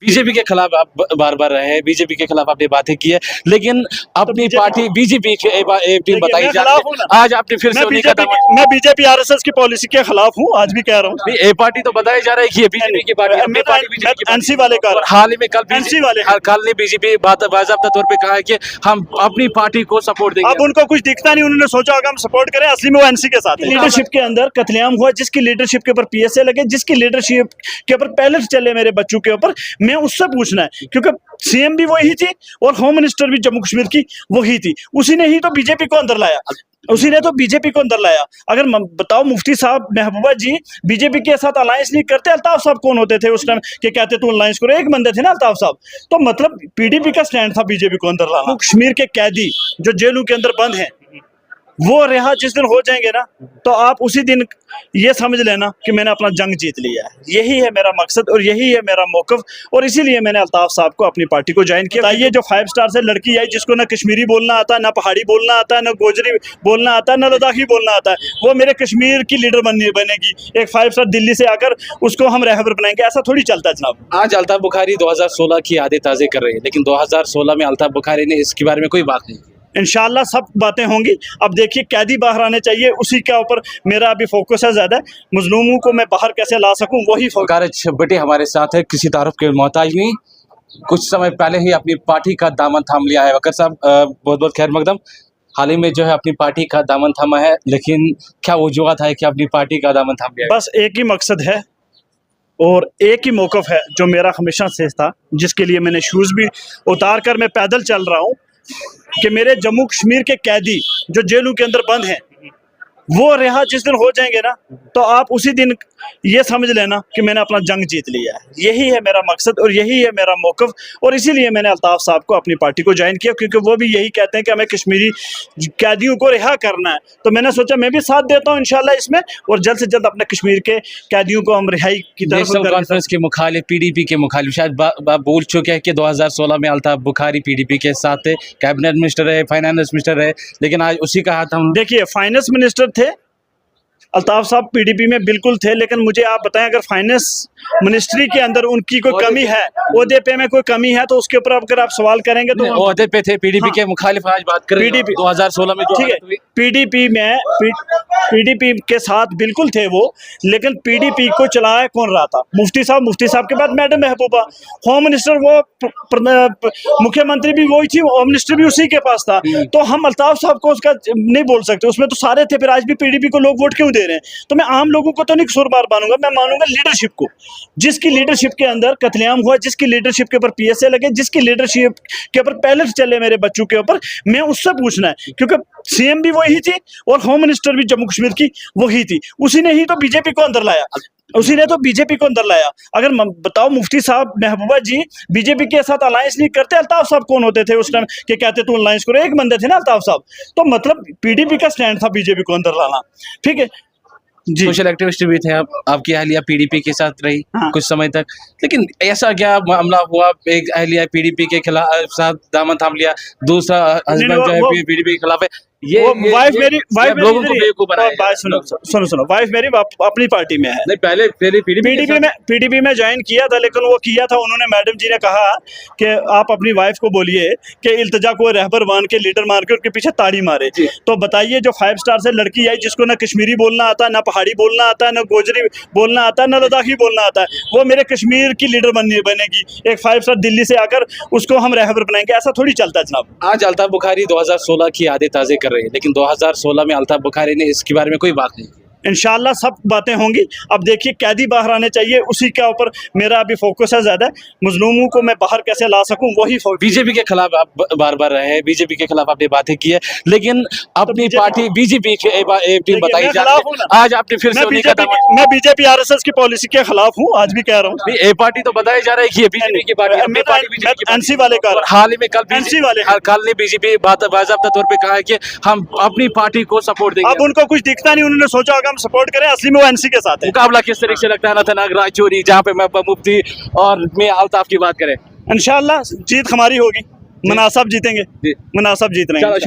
BJP के खिलाफ आप बार बार रहे हैं, बीजेपी के खिलाफ आपने बातें की है, लेकिन अपनी पार्टी बीजेपी की टीम बताई जा रही है। आज आपने फिर से मैं बीजेपी आरएसएस की पॉलिसी के खिलाफ हूँ, आज भी कह रहा हूँ। ए पार्टी तो बताया जा रहा है कि ये बीजेपी की पार्टी है, एनसी वाले का हाल ही में एनसी वाले कल ने बीजेपी बाज़ाब्ता तौर पे कहा है कि हम अपनी पार्टी को सपोर्ट देंगे। अब उनको कुछ दिखता नहीं, उन्होंने सोचा होगा हम सपोर्ट करें, असली में वो एनसी के साथ है। लीडरशिप के अंदर कत्लेआम हुआ, जिसकी लीडरशिप के ऊपर पीएसए लगे, जिसकी लीडरशिप के ऊपर पहले से चले मेरे बच्चों के ऊपर, मैं उससे पूछना है, क्योंकि सीएम भी वही थी और होम मिनिस्टर भी जम्मू कश्मीर की वही थी। उसी ने ही तो बीजेपी को अंदर लाया, उसी ने तो बीजेपी को अंदर लाया। अगर बताओ मुफ्ती साहब महबूबा जी बीजेपी के साथ अलायंस नहीं करते, अल्ताफ साहब कौन होते थे उस टाइम कि कहते तू अलायंस करो? एक बंदे थे ना अल्ताफ साहब। तो मतलब पीडीपी का स्टैंड था बीजेपी को अंदर लाना। कश्मीर के कैदी जो जेलों के अंदर बंद हैं, वो रिहा जिस दिन हो जाएंगे ना, तो आप उसी दिन ये समझ लेना कि मैंने अपना जंग जीत लिया है। यही है मेरा मकसद और यही है मेरा मौक़िफ़, और इसीलिए मैंने अल्ताफ साहब को अपनी पार्टी को ज्वाइन किया। ये जो 5 स्टार से लड़की आई जिसको ना कश्मीरी बोलना आता है, ना पहाड़ी बोलना आता है, ना गोजरी बोलना आता है, ना लद्दाखी बोलना आता है, वो मेरे कश्मीर की लीडर बनेगी। एक 5 स्टार दिल्ली से आकर उसको हम रहबर बनाएंगे, ऐसा थोड़ी चलता है जनाब। आज अल्ताफ बुखारी 2016 की यादें ताज़े कर रहे हैं, लेकिन 2016 में अल्ताफ बुखारी ने इसके बारे में कोई बात नहीं। इंशाल्लाह सब बातें होंगी। अब देखिए कैदी बाहर आने चाहिए, उसी के ऊपर मेरा अभी फोकस है ज़्यादा। मजलूमों को मैं बाहर कैसे ला सकूं, वही फोकस। बेटे हमारे साथ है, किसी तारुफ के मोहताज नहीं, कुछ समय पहले ही अपनी पार्टी का दामन थाम लिया है। वकर साहब बहुत बहुत खैर मकदम। हाल ही में जो है अपनी पार्टी का दामन थामा है, लेकिन क्या वजूहत है कि अपनी पार्टी का दामन थाम लिया? बस एक ही मकसद है और एक ही मौक़िफ़ है जो मेरा हमेशा से था, जिसके लिए मैंने शूज़ भी उतार कर मैं पैदल चल रहा हूँ, कि मेरे जम्मू कश्मीर के कैदी जो जेलों के अंदर बंद हैं, वो रिहा जिस दिन हो जाएंगे ना, तो आप उसी दिन ये समझ लेना कि मैंने अपना जंग जीत लिया है। यही है मेरा मकसद और यही है मेरा मौक़िफ़, और इसीलिए मैंने अल्ताफ साहब को अपनी पार्टी को ज्वाइन किया, क्योंकि वो भी यही कहते हैं कि हमें कश्मीरी कैदियों को रिहा करना है। तो मैंने सोचा मैं भी साथ देता हूँ इंशाल्लाह इसमें, और जल्द से जल्द अपने कश्मीर के कैदियों को हम रिहाई की तरफ। नेशनल कॉन्फ्रेंस के मुखालिफ, पीडीपी के मुखालिफ शायद बोल चुके हैं कि 2016 में अल्ताफ बुखारी पीडीपी के साथ थे, कैबिनेट मिनिस्टर है, फाइनेंस मिनिस्टर है, लेकिन आज उसी का हाथ हम। देखिए फाइनेंस मिनिस्टर थे अल्ताफ साहब, पीडीपी में बिल्कुल थे, लेकिन मुझे आप बताएं अगर फाइनेंस मिनिस्ट्री के अंदर उनकी कोई कमी है, ओहदे पे में कोई कमी है, तो उसके ऊपर अगर आप सवाल करेंगे तो ओहदे पे थे पीडीपी के मुखालिफ। आज बात करें पीडीपी 2016 में, ठीक है, पीडीपी के साथ बिल्कुल थे वो, लेकिन पीडीपी को चलाया कौन रहा था? मुफ्ती साहब, मुफ्ती साहब के बाद मैडम महबूबा, होम मिनिस्टर वो, मुख्यमंत्री भी वही थी, होम मिनिस्टर भी उसी के पास था। तो हम अल्ताफ साहब को उसका नहीं बोल सकते, उसमें तो सारे थे। फिर आज भी पीडीपी को लोग वोट क्यों दे रहे हैं? तो मैं आम लोगों को तो नहीं कसूरवार मानूंगा, मैं मानूंगा लीडरशिप को, जिसकी लीडरशिप के अंदर कत्लेआम हुआ, जिसकी लीडरशिप के ऊपर पीएसए लगे, जिसकी लीडरशिप के ऊपर पहले से चले मेरे बच्चों के ऊपर, मैं उससे पूछना है, क्योंकि सीएम भी वही थी और होम मिनिस्टर भी जम्मू कश्मीर की वही थी। उसी ने ही तो बीजेपी को अंदर लाया, उसी ने तो बीजेपी को अंदर लाया। अगर बताओ मुफ्ती साहब महबूबा जी बीजेपी के साथ अलायंस नहीं करते, अल्ताफ साहब कौन होते थे उस टाइम कि कहते तू अलायंस करो? एक बंदे थे ना अल्ताफ साहब। तो मतलब पीडीपी का स्टैंड था बीजेपी को अंदर लाना, ठीक है जी। सोशल एक्टिविस्ट भी थे आप, आपकी अहलिया पीडीपी के साथ रही कुछ समय तक, लेकिन ऐसा क्या मामला हुआ एक अहलिया पीडीपी के खिलाफ साथ दामन थाम लिया, दूसरा हस्बैंड जो है पीडीपी के खिलाफ है? ये वाइफ मेरी लोगों को बेवकूफ बनाया। सुनो वाइफ मेरी अपनी पार्टी में है। नहीं, पहले पीडीपी में ज्वाइन किया था, लेकिन वो किया था उन्होंने, मैडम जी ने कहा कि आप अपनी वाइफ को बोलिए कि इल्तिजा को रहबर मान के, लीडर मान के उनके पीछे ताड़ी मारे। तो बताइए जो 5 स्टार से लड़की आई जिसको ना कश्मीरी बोलना आता है, ना पहाड़ी बोलना आता है, ना गोजरी बोलना आता है, ना लद्दाखी बोलना आता है, वो मेरे कश्मीर की लीडर बनेगी। एक 5 स्टार दिल्ली से आकर उसको हम रहबर बनाएंगे, ऐसा थोड़ी चलता है जनाब। आज अल्ताफ बुखारी 2016 की यादें ताज़े कर रहे हैं, लेकिन 2016 में अल्ताफ बुखारी ने इसके बारे में कोई बात नहीं। इंशाल्लाह सब बातें होंगी। अब देखिए कैदी बाहर आने चाहिए, उसी के ऊपर मेरा अभी फोकस है ज़्यादा। मजलूमों को मैं बाहर कैसे ला सकूं, वही बीजेपी के खिलाफ आप बार बार रहे हैं, बीजेपी के खिलाफ आपने बातें की है, लेकिन अपनी पार्टी बीजेपी की टीम बताई जा रही है। आज आपने फिर से मैं बीजेपी आरएसएस की पॉलिसी के खिलाफ हूँ, आज भी कह रहा हूँ। ए पार्टी तो बताया जा रहा है कि ये बीजेपी की पार्टी है, एनसी वाले का हाल ही में कल ने बीजेपी बाज़ाब्ता तौर पे कहा है कि हम अपनी पार्टी को सपोर्ट देंगे। अब उनको कुछ दिखता नहीं, उन्होंने सोचा होगा हम सपोर्ट करें, असली में वो एनसी के साथ है। मुकाबला किस तरीके से लगता है अनंतनाग रायचौरी, जहाँ पे मैं मुफ्ती और मैं अल्ताफ की बात करें? इंशाल्लाह जीत हमारी होगी, मुनासिब जीतेंगे, मुनासिब जीत रहे हैं।